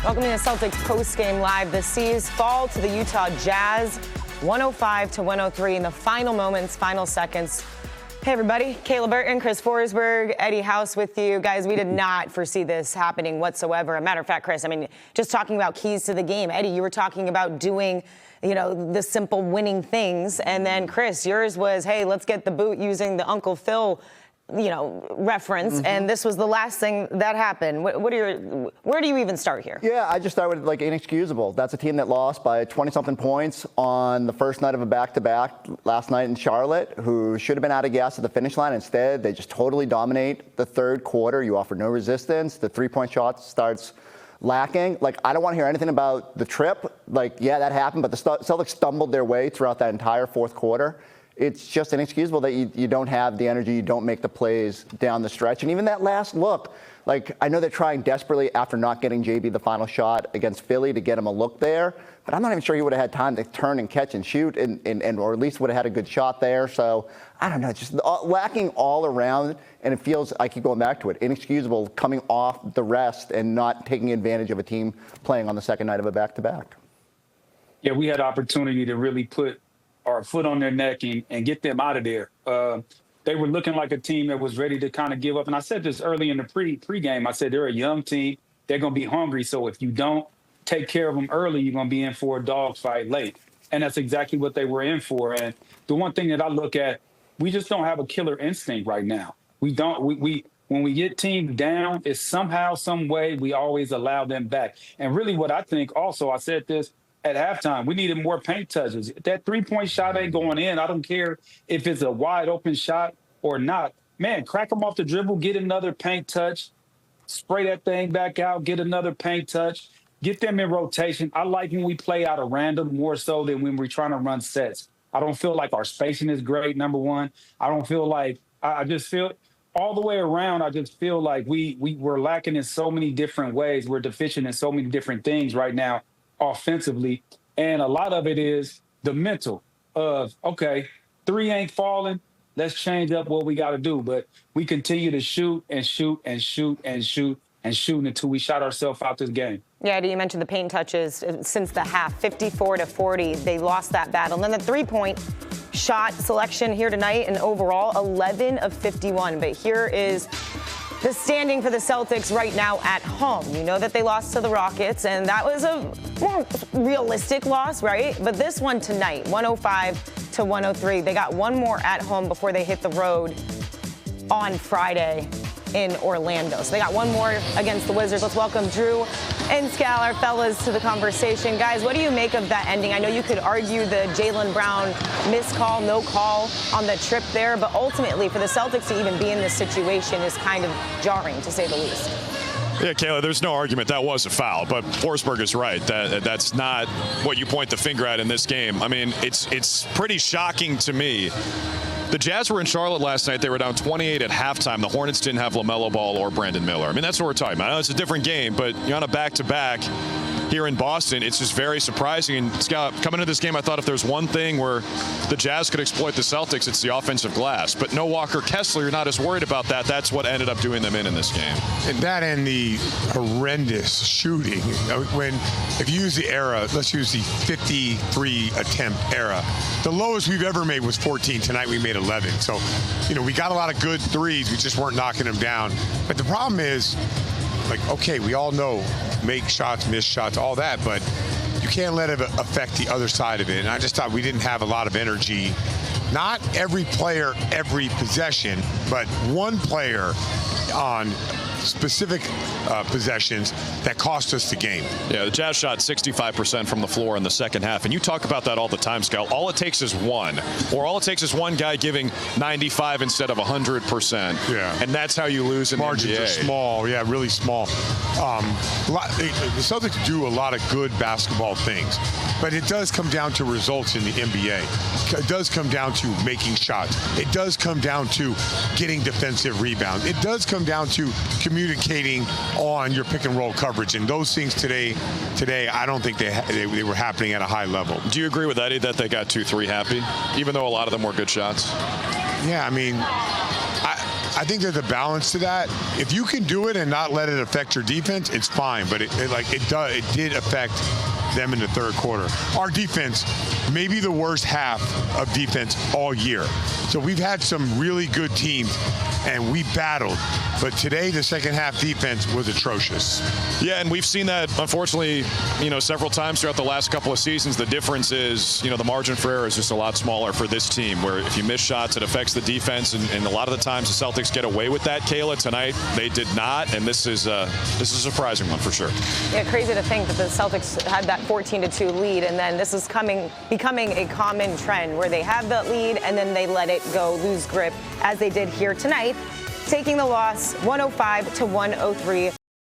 Welcome to the Celtics post-game live. The C's fall to the Utah Jazz, 105-103 in the final moments, final seconds. Hey, everybody. Kayla Burton, Chris Forsberg, Eddie House with you. Guys, we did not foresee this happening whatsoever. As a matter of fact, Chris, I mean, just talking about keys to the game. Eddie, you were talking about doing, the simple winning things. And then, Chris, yours was, hey, let's get the boot using the Uncle Phil reference, and this was the last thing that happened. Where do you even start here? Yeah, I just start with inexcusable. That's a team that lost by 20-something points on the first night of a back-to-back last night in Charlotte, who should have been out of gas at the finish line. Instead, they just totally dominate the third quarter. You offer no resistance. The three-point shot starts lacking. I don't want to hear anything about the trip. Yeah, that happened, but the Celtics stumbled their way throughout that entire fourth quarter. It's just inexcusable that you don't have the energy, you don't make the plays down the stretch. And even that last look, I know they're trying desperately after not getting JB the final shot against Philly to get him a look there, but I'm not even sure he would have had time to turn and catch and shoot, or at least would have had a good shot there. So I don't know, just lacking all around, and it feels, I keep going back to it, inexcusable coming off the rest and not taking advantage of a team playing on the second night of a back-to-back. Yeah, we had opportunity to really put our foot on their neck and get them out of there. They were looking like a team that was ready to kind of give up. And I said this early in the pregame. I said they're a young team. They're going to be hungry. So if you don't take care of them early, you're going to be in for a dogfight late. And that's exactly what they were in for. And the one thing that I look at, we just don't have a killer instinct right now. We don't. When we get teams down, it's somehow, some way, we always allow them back. And really what I think also, I said this at halftime, we needed more paint touches. If that three-point shot ain't going in, I don't care if it's a wide-open shot or not. Man, crack them off the dribble, get another paint touch, spray that thing back out, get another paint touch, get them in rotation. I like when we play out of random more so than when we're trying to run sets. I don't feel like our spacing is great, number one. I don't feel like – I just feel – all the way around, I just feel like we're lacking in so many different ways. We're deficient in so many different things right now offensively, and a lot of it is the mental of, okay, three ain't falling, let's change up what we got to do. But we continue to shoot and shoot and shoot and shoot and shoot until we shot ourselves out this game. Yeah, you mentioned the paint touches since the half, 54-40. They lost that battle. And then the three-point shot selection here tonight, and overall 11 of 51. But here is the standing for the Celtics right now at home. You know that they lost to the Rockets, and that was a more realistic loss, right? But this one tonight, 105-103. They got one more at home before they hit the road on Friday in Orlando. So they got one more against the Wizards. Let's welcome Drew and Scal, fellas, to the conversation. Guys, what do you make of that ending? I know you could argue the Jaylen Brown missed call, no call on the trip there, but ultimately for the Celtics to even be in this situation is kind of jarring, to say the least. Yeah, Kayla, there's no argument that was a foul, but Forsberg is right. That's not what you point the finger at in this game. I mean, it's pretty shocking to me. The Jazz were in Charlotte last night. They were down 28 at halftime. The Hornets didn't have LaMelo Ball or Brandon Miller. I mean, that's what we're talking about. I know it's a different game, but you're on a back-to-back here in Boston. It's just very surprising. And Scott, coming into this game, I thought if there's one thing where the Jazz could exploit the Celtics, it's the offensive glass. But no Walker Kessler, you're not as worried about that. That's what ended up doing them in this game. And that and the horrendous shooting. If you use the era, let's use the 53 attempt era. The lowest we've ever made was 14. Tonight we made 11. So, we got a lot of good threes. We just weren't knocking them down. But the problem is, okay, we all know make shots, miss shots, all that, but you can't let it affect the other side of it. And I just thought we didn't have a lot of energy. Not every player, every possession, but one player on specific possessions that cost us the game. Yeah, the Jazz shot 65% from the floor in the second half, and you talk about that all the time, Scal. All it takes is one, or all it takes is one guy giving 95 instead of 100%. Yeah, and that's how you lose in margins the NBA. Are small. Yeah, really small. The Celtics do a lot of good basketball things, but it does come down to results in the NBA. It does come down to making shots. It does come down to getting defensive rebounds. It does come down to communicating on your pick and roll coverage, and those things today I don't think they were happening at a high level. Do you agree with Eddie that they got 2-3 happy, even though a lot of them were good shots? Yeah, I mean, I think there's a balance to that. If you can do it and not let it affect your defense, it's fine. But it did affect them in the third quarter. Our defense, maybe the worst half of defense all year. So we've had some really good teams, and we battled. But today, the second half defense was atrocious. Yeah, and we've seen that, unfortunately, several times throughout the last couple of seasons. The difference is, the margin for error is just a lot smaller for this team, where if you miss shots, it affects the defense. And a lot of the times the Celtics get away with that, Kayla. Tonight, they did not, and this is a surprising one for sure. Yeah, crazy to think that the Celtics had that 14-2 lead, and then this is becoming a common trend where they have that lead and then they let it go, lose grip, as they did here tonight, taking the loss 105-103.